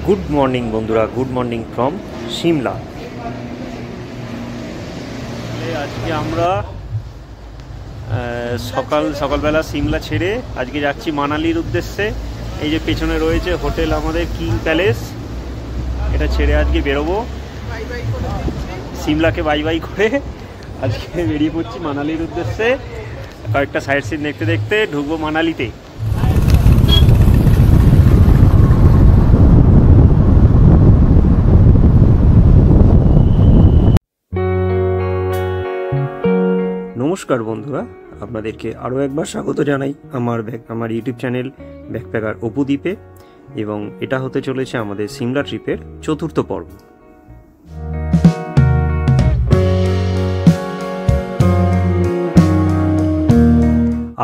Good morning বন্ধুরা, good morning from Shimla. আজকে আমরা সকালবেলা সিমলা ছেড়ে আজকে যাচ্ছি মানালির উদ্দেশ্যে। এই যে পেছনে রয়েছে হোটেল আমাদের কিং প্যালেস, এটা ছেড়ে আজকে বেরোবো। সিমলাকে বাই বাই করে আজকে বেরিয়ে পড়ছি মানালির উদ্দেশ্যে। কয়েকটা সাইট সিন দেখতে দেখতে ঢুকবো মানালিতে। নমস্কার বন্ধুরা, আপনাদেরকে আরও একবার স্বাগত জানাই আমার ইউটিউব চ্যানেল ব্যাকপ্যাকার অপুদ্বীপে। এবং এটা হতে চলেছে আমাদের সিমলা ট্রিপের চতুর্থ পর্ব।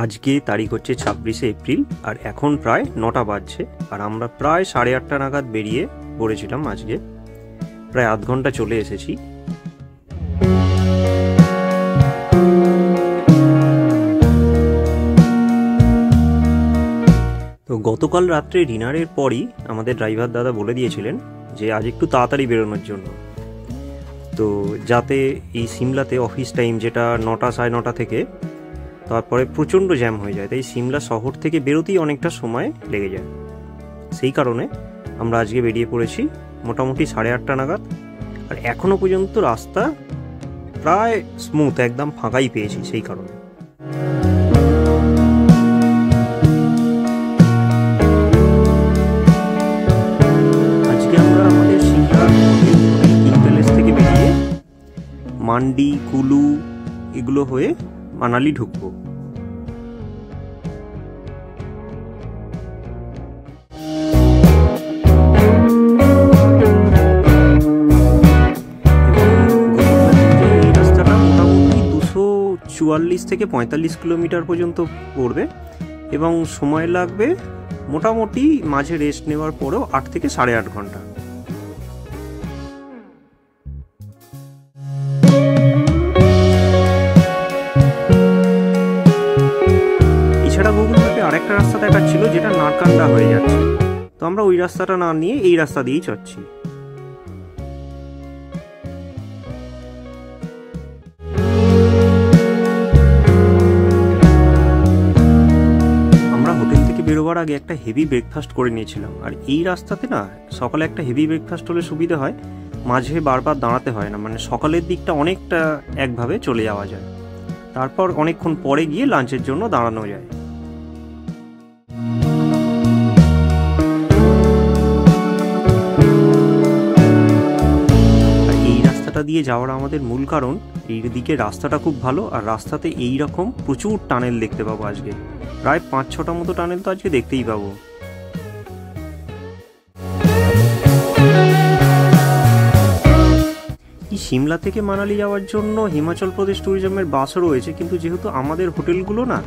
আজকে তারিখ হচ্ছে 26শে এপ্রিল, আর এখন প্রায় 9টা বাজছে। আর আমরা প্রায় 8:30 নাগাদ বেরিয়ে পড়েছিলাম। আজকে প্রায় আধ ঘন্টা চলে এসেছি। তো গতকাল রাত্রে ডিনারের পরই আমাদের ড্রাইভার দাদা বলে দিয়েছিলেন যে আজ একটু তাড়াতাড়ি বেরোনোর জন্য, তো যাতে এই সিমলাতে অফিস টাইম যেটা 9টা সাড়ে 9টা থেকে, তারপরে প্রচণ্ড জ্যাম হয়ে যায়। তাই সিমলা শহর থেকে বেরোতেই অনেকটা সময় লেগে যায়। সেই কারণে আমরা আজকে বেরিয়ে পড়েছি মোটামুটি 8:30 নাগাদ। আর এখনও পর্যন্ত রাস্তা প্রায় স্মুথ, একদম ফাঁকাই পেয়েছি। সেই কারণে মান্ডি, কুলু এগুলো হয়ে মানালি ঢুকবো। রাস্তাটা মোটামুটি 244 থেকে 45 কিলোমিটার পর্যন্ত পড়বে এবং সময় লাগবে মোটামুটি মাঝে রেস্ট নেওয়ার পরেও 8 থেকে 8.5 ঘন্টা। আরেকটা রাস্তা দেখাচ্ছিল যেটা নারকান্দা হয়ে যাচ্ছে, তো আমরা ওই রাস্তাটা না নিয়ে এই রাস্তা দিয়েই যাচ্ছি। আমরা হোটেল থেকে বেরোবার আগে একটা হেভি ব্রেকফাস্ট করে নিয়েছিলাম। আর এই রাস্তাতে না সকালে একটা হেভি ব্রেকফাস্ট হলে সুবিধা হয়, মাঝে বারবার দাঁড়াতে হয় না। মানে সকালের দিকটা অনেকটা একভাবে চলে যাওয়া যায়, তারপর অনেকক্ষণ পরে গিয়ে লাঞ্চের জন্য দাঁড়ানো যায়। দিয়ে যাওয়ার আমাদের মূল কারণ, এই দিকে রাস্তাটা খুব ভালো, আর রাস্তাতে এই রকম প্রচুর টানেল দেখতে পাবো। আজকে প্রায় 5-6টা মতো টানেল তো আজকে দেখতেই পাবো। এই সিমলা থেকে মানালি যাওয়ার জন্য হিমাচল প্রদেশ ট্যুরিজমের বাসও রয়েছে, কিন্তু যেহেতু আমাদের হোটেলগুলো না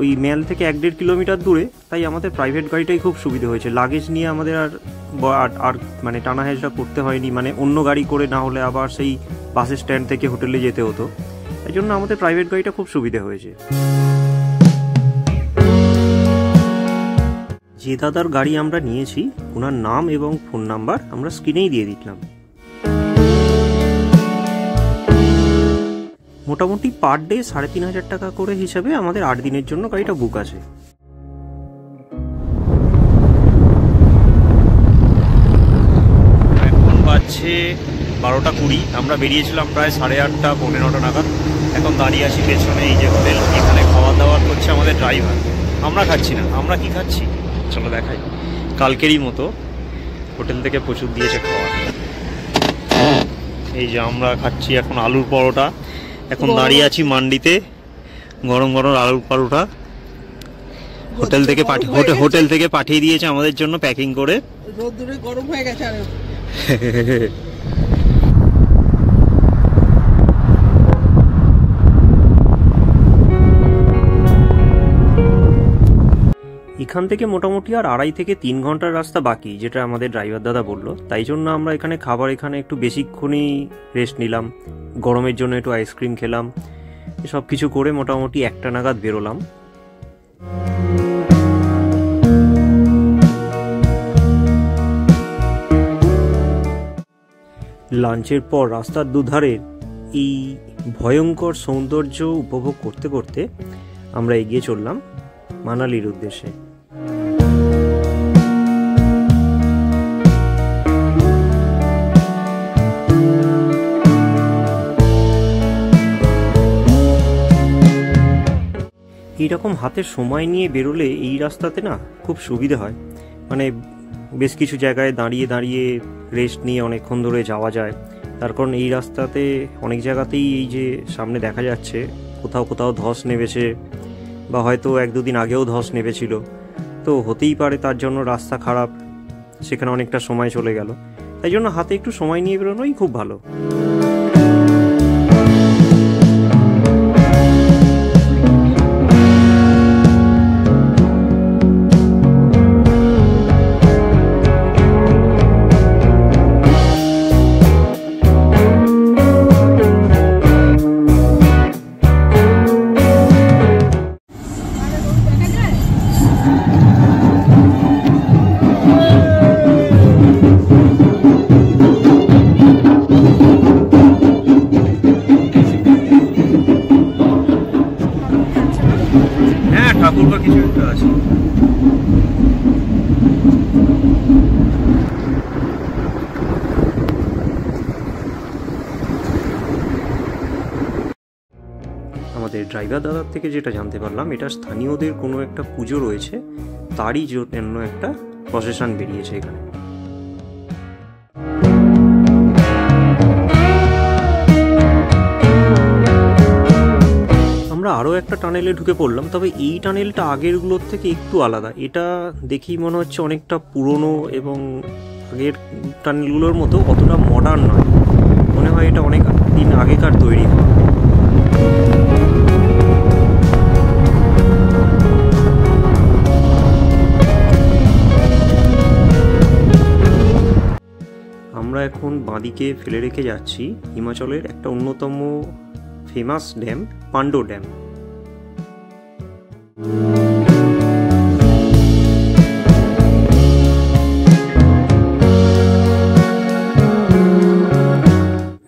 ওই মেল থেকে 1-1.5 কিলোমিটার দূরে, তাই আমাদের প্রাইভেট গাড়িটাই খুব সুবিধা হয়েছে। লাগেজ নিয়ে আমাদের আর মানে টানা হেঁচড়া করতে হয়নি, মানে অন্য গাড়ি করে না হলে আবার সেই বাসের স্ট্যান্ড থেকে হোটেলে যেতে হতো। এই জন্য আমাদের প্রাইভেট গাড়িটা খুব সুবিধা হয়েছে। যে দাদার গাড়ি আমরা নিয়েছি ওনার নাম এবং ফোন নাম্বার আমরা স্ক্রিনেই দিয়ে দিলাম। মোটামুটি পার ডে 3,500 টাকা করে হিসাবে আমাদের 8 দিনের জন্য গাড়িটা বুক আছে। এখন বাজছে 12টা 20। আমরা বেরিয়েছিলাম প্রায় 8:30 পৌনে 9টা নাগাদ। এখন দাঁড়িয়ে আছি পেছনে এই যে হোটেল, এখানে খাওয়া দাওয়া করছে আমাদের ড্রাইভার। আমরা খাচ্ছি না। আমরা কি খাচ্ছি চলো দেখাই। কালকেরই মতো হোটেল থেকে প্রচুর দিয়েছে খাওয়া। এই যে আমরা খাচ্ছি এখন আলুর পরোটা। এখন দাঁড়িয়ে আছি মান্ডিতে, গরম গরম আলুর পরোটা হোটেল থেকে পাঠিয়ে দিয়েছে আমাদের জন্য প্যাকিং করে। রোদ্দুরে গরম হয়ে গেছে। এখান থেকে মোটামুটি আর 2.5 থেকে 3 ঘন্টার রাস্তা বাকি, যেটা আমাদের ড্রাইভার দাদা বললো। তাই জন্য আমরা এখানে এখানে একটু বেশিক্ষণই রেস্ট নিলাম, গরমের জন্য একটু আইসক্রিম খেলাম, সব কিছু করে মোটামুটি 1টা নাগাদ বেরোলাম। লাঞ্চের পর রাস্তার দুধারের এই ভয়ঙ্কর সৌন্দর্য উপভোগ করতে করতে আমরা এগিয়ে চললাম মানালির উদ্দেশ্যে। এইরকম হাতে সময় নিয়ে বেরোলে এই রাস্তাতে না খুব সুবিধে হয়, মানে বেশ কিছু জায়গায় দাঁড়িয়ে দাঁড়িয়ে রেস্ট নিয়ে অনেকক্ষণ ধরে যাওয়া যায়। তার কারণ এই রাস্তাতে অনেক জায়গাতেই এই যে সামনে দেখা যাচ্ছে কোথাও কোথাও ধস নেমেছে, বা হয়তো 1-2 দিন আগেও ধস নেমেছিল, তো হতেই পারে তার জন্য রাস্তা খারাপ, সেখানে অনেকটা সময় চলে গেল। তাই জন্য হাতে একটু সময় নিয়ে বেরোনোই খুব ভালো। ঠাকুর কিছু একটা আছে। আমাদের ড্রাইভার দাদার থেকে যেটা জানতে পারলাম, এটা স্থানীয়দের কোনো একটা পুজো রয়েছে, তারই জন্য একটা প্রসেশন বেরিয়েছে এখানে। আমরা আরও একটা টানেলে ঢুকে পড়লাম, তবে এই টানেলটা আগেরগুলোর থেকে একটু আলাদা। এটা দেখেই মনে হচ্ছে অনেকটা পুরনো, এবং আগের টানেলগুলোর মতো অতটা মডার্ন নয়, মনে হয় এটা অনেক দিন আগেকার তৈরি হওয়া। আমরা এখন বাঁদিকে ফেলে রেখে যাচ্ছি হিমাচলের একটা অন্যতম ফেমাস ড্যাম, পান্ডো ড্যাম।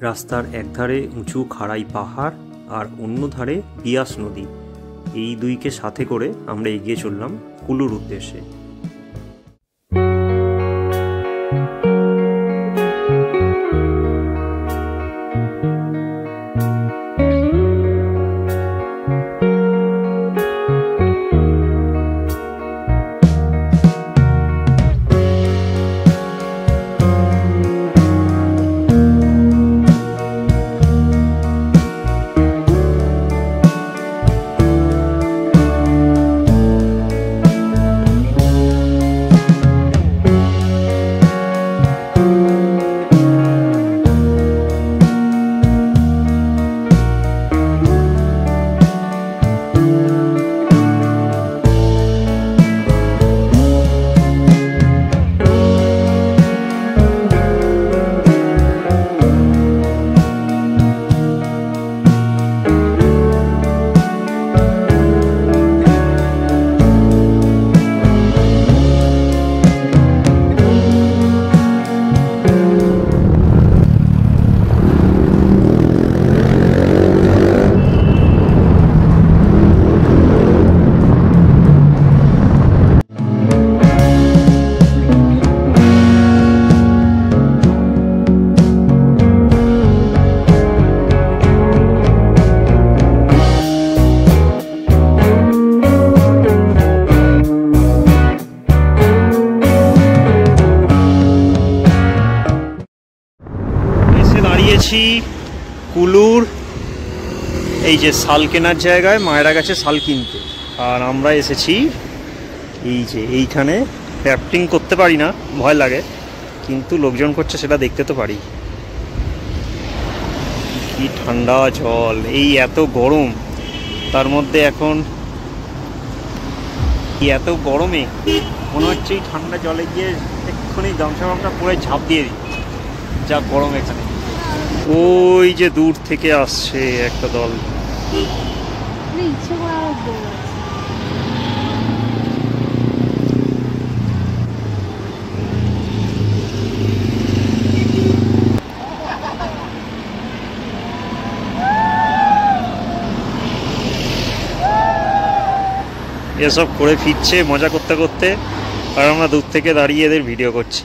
রাস্তার একধারে উঁচু খাড়াই পাহাড় আর অন্য ধারে বিয়াস নদী, এই দুইকে সাথে করে আমরা এগিয়ে চললাম কুলুর উদ্দেশ্যে। কুলুর এই যে শাল কেনার জায়গায় মায়েরা গেছে শাল কিনতে, আর আমরা এসেছি এই যে এইখানে। র্যাফটিং করতে পারি না, ভয় লাগে, কিন্তু লোকজন করছে সেটা দেখতে তো পারি। কি ঠান্ডা জল, এই এত গরম, তার মধ্যে এখন এত গরমে মনে হচ্ছে এই ঠান্ডা জলে গিয়ে এক্ষুনি গামছা গামছা পরে ঝাঁপ দিয়ে দিই, যা গরম এখানে। ওই যে দূর থেকে আসছে একটা দল। এসব করে ফিরছে মজা করতে করতে, আর আমরা দূর থেকে দাঁড়িয়ে এদের ভিডিও করছি।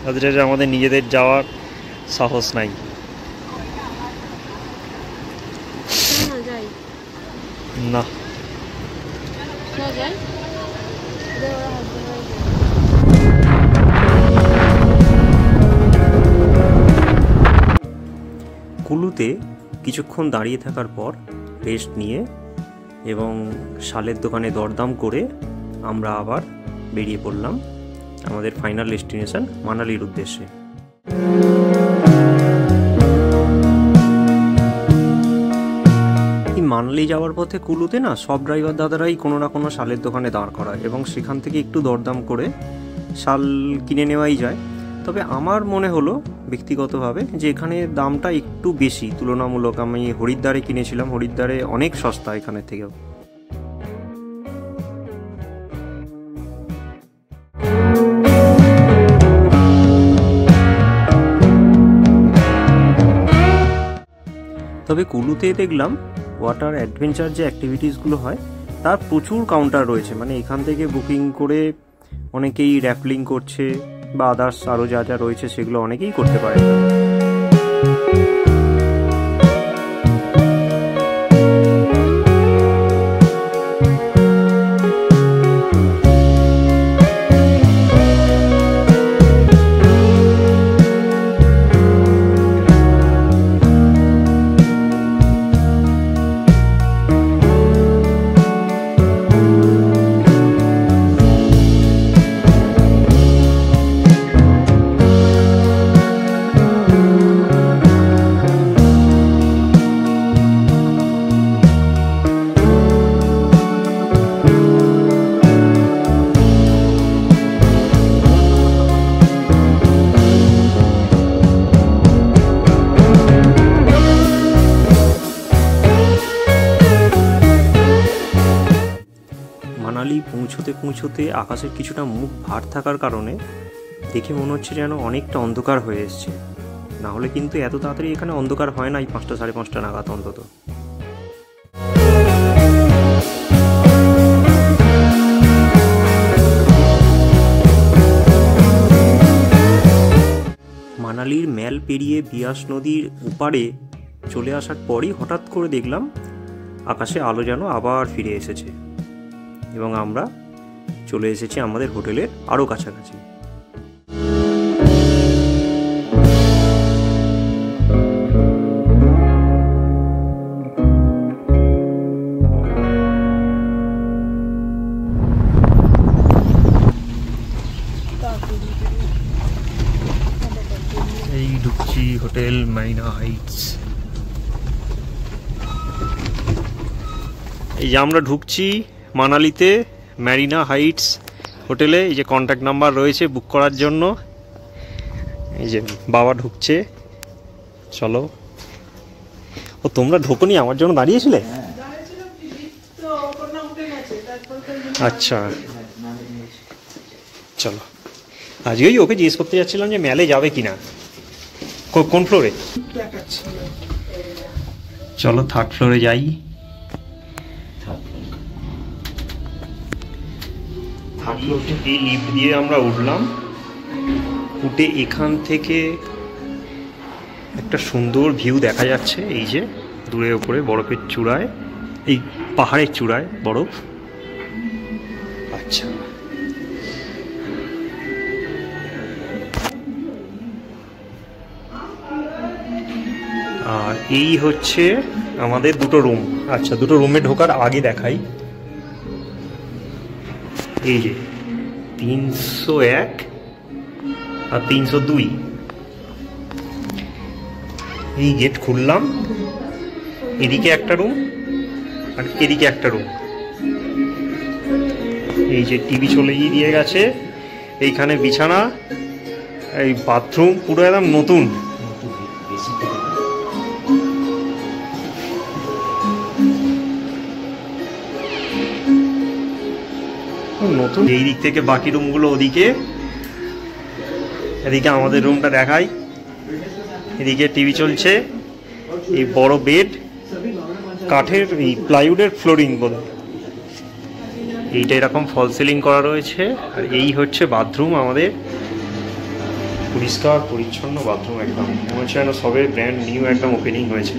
তাদের আমাদের নিজেদের যাওয়ার সাহস নাই। না কুলুতে কিছুক্ষণ দাঁড়িয়ে থাকার পর রেস্ট নিয়ে এবং শালের দোকানে দরদাম করে আমরা আবার বেরিয়ে পড়লাম আমাদের ফাইনাল ডেস্টিনেশন মানালির উদ্দেশ্যে। এই মানালি যাওয়ার পথে কুলুতে না সব ড্রাইভার দাদারাই কোনো না কোনো শালের দোকানে দাঁড় করায় এবং সেখান থেকে একটু দরদাম করে শাল কিনে নেওয়াই যায়। তবে আমার মনে হলো ব্যক্তিগতভাবে যে এখানে দামটা একটু বেশি তুলনামূলক। আমি হরিদ্বারে কিনেছিলাম, হরিদ্বারে অনেক সস্তা এখানের থেকেও। তবে কুলুতে দেখলাম ওয়াটার অ্যাডভেঞ্চার যে অ্যাক্টিভিটিসগুলো হয় তার প্রচুর কাউন্টার রয়েছে। মানে এখান থেকে বুকিং করে অনেকেই র্যাফলিং করছে বা আদার্স আরও যা যা রয়েছে সেগুলো অনেকেই করতে পারে। মানালি পৌঁছতে আকাশের কিছুটা মুখ ভার থাকার কারণে দেখে মনে হচ্ছে যেন অনেকটা অন্ধকার হয়ে এসছে। না হলে কিন্তু এত তাড়াতাড়ি এখানে অন্ধকার হয় না এই 5টা সাড়ে 5টা নাগাদ অন্তত। মানালির ম্যাল পেরিয়ে বিয়াস নদীর ওপারে চলে আসার পরই হঠাৎ করে দেখলাম আকাশে আলো যেন আবার ফিরে এসেছে এবং আমরা চলে এসেছি আমাদের হোটেলের আরও কাছাকাছি। এই ঢুকছি হোটেল মারিনা হাইটস। এই যে আমরা ঢুকছি মানালিতে ম্যারিনা হাইটস হোটেলে। এই যে কন্ট্যাক্ট নাম্বার রয়েছে বুক করার জন্য। এই যে বাবা ঢুকছে, চলো। ও তোমরা ঢোকনি, আমার জন্য দাঁড়িয়েছিলে? আচ্ছা চলো। আজকেই ওকে জিজ্ঞেস করতে যাচ্ছিলাম যে মেলে যাবে কিনা, কোন ফ্লোরে। চলো 3rd ফ্লোরে যাই। এই লিফট দিয়ে আমরা উঠলাম, উঠে এখান থেকে একটা সুন্দর ভিউ দেখা যাচ্ছে। এই যে দূরে ওপরে বরফের চূড়ায়, এই পাহাড়ের চূড়ায় বরফ। আচ্ছা আর এই হচ্ছে আমাদের দুটো রুম। আচ্ছা দুটো রুমে ঢোকার আগে দেখাই, এই যে 301 আর 302 এই গেট খুললাম। এদিকে একটা রুম আর এদিকে একটা রুম। এই যে টিভি চলেই দিয়ে গেছে, এইখানে বিছানা, এই বাথরুম পুরো একদম নতুন। নতুন। এই দিক থেকে বাকি রুমগুলো ওদিকে, এদিকে আমাদের রুমটা দেখাই। এদিকে টিভি চলছে, এই বড় বেড, কাঠের এই প্লাইউডের ফ্লোরিং বলে। এইটা এরকম ফল সিলিং করা রয়েছে। আর এই হচ্ছে বাথরুম আমাদের, পরিষ্কার পরিচ্ছন্ন বাথরুম একদম, মনে হচ্ছে যেন সবে ব্র্যান্ড নিউ একদম ওপেনিং হয়েছে।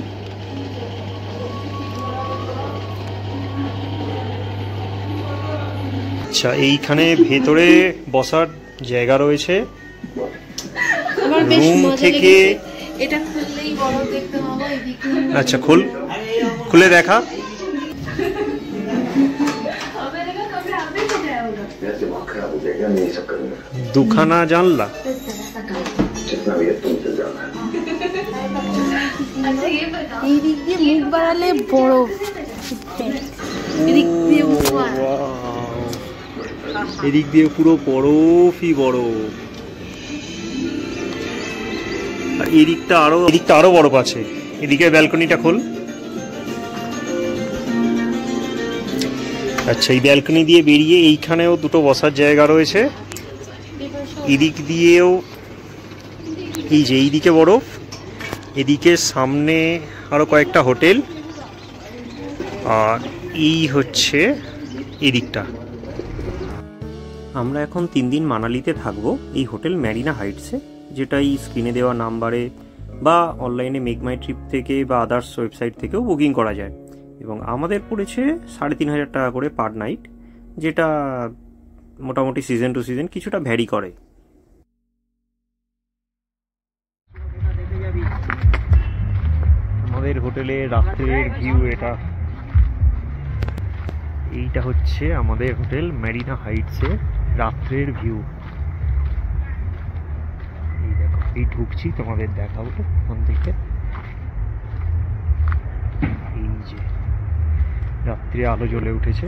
আচ্ছা, এইখানে ভেতরে বসার জায়গা রয়েছে। রুম থেকে এটা খুললেই বড় দেখতে পাবো। আচ্ছা, খুলে দেখা। দুখানা জানলা, এই দিক দিয়ে মুখ বাড়ালে বড়, এদিক দিয়ে এদিক দিয়ে পুরো বরফই বরফ। আর এদিকটা আরো বরফ আছে। এদিকে ব্যালকনিটা খোল। আচ্ছা, এই ব্যালকনি দিয়ে বেরিয়ে এইখানেও দুটো বসার জায়গা রয়েছে। এদিক দিয়েও এই যে এইদিকে বরফ, এদিকে সামনে আরো কয়েকটা হোটেল, আর এই হচ্ছে এদিকটা। আমরা এখন 3 দিন মানালিতে থাকবো এই হোটেল ম্যারিনা হাইটসে, যেটা এই স্ক্রিনে দেওয়া নাম্বারে বা অনলাইনে মেক মাই ট্রিপ থেকে বা আদার্স ওয়েবসাইট থেকেও বুকিং করা যায়। এবং আমাদের পড়েছে 3,500 টাকা করে পার নাইট, যেটা মোটামুটি সিজন টু সিজন কিছুটা ভ্যারি করে। আমাদের হোটেলের রাত্রের ভিউ এটা। এইটা হচ্ছে আমাদের হোটেল ম্যারিনা হাইটসের রাত্রের ভিউ। এই দেখো, এই ঢুকছি, তোমাদের দেখাবো ওখান থেকে। এই যে রাত্রে আলো জ্বলে উঠেছে।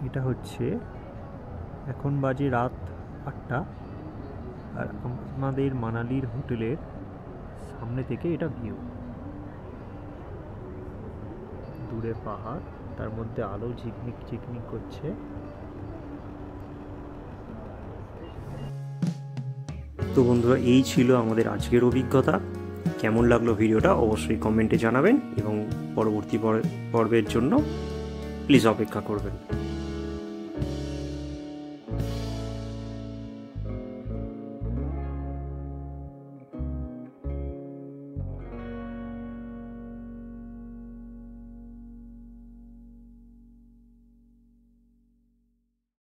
এটা হচ্ছে, এখন বাজে রাত 8টা, আর আমাদের মানালির হোটেলের সামনে থেকে এটা ভিউ। দূরে পাহাড়, তার মধ্যে আলো ঝিকমিক ঝিকমিক করছে। তো বন্ধুরা, এই ছিল আমাদের আজকের অভিজ্ঞতা। কেমন লাগলো ভিডিওটা অবশ্যই কমেন্টে জানাবেন, এবং পরবর্তী পর্বের জন্য প্লিজ অপেক্ষা করবেন।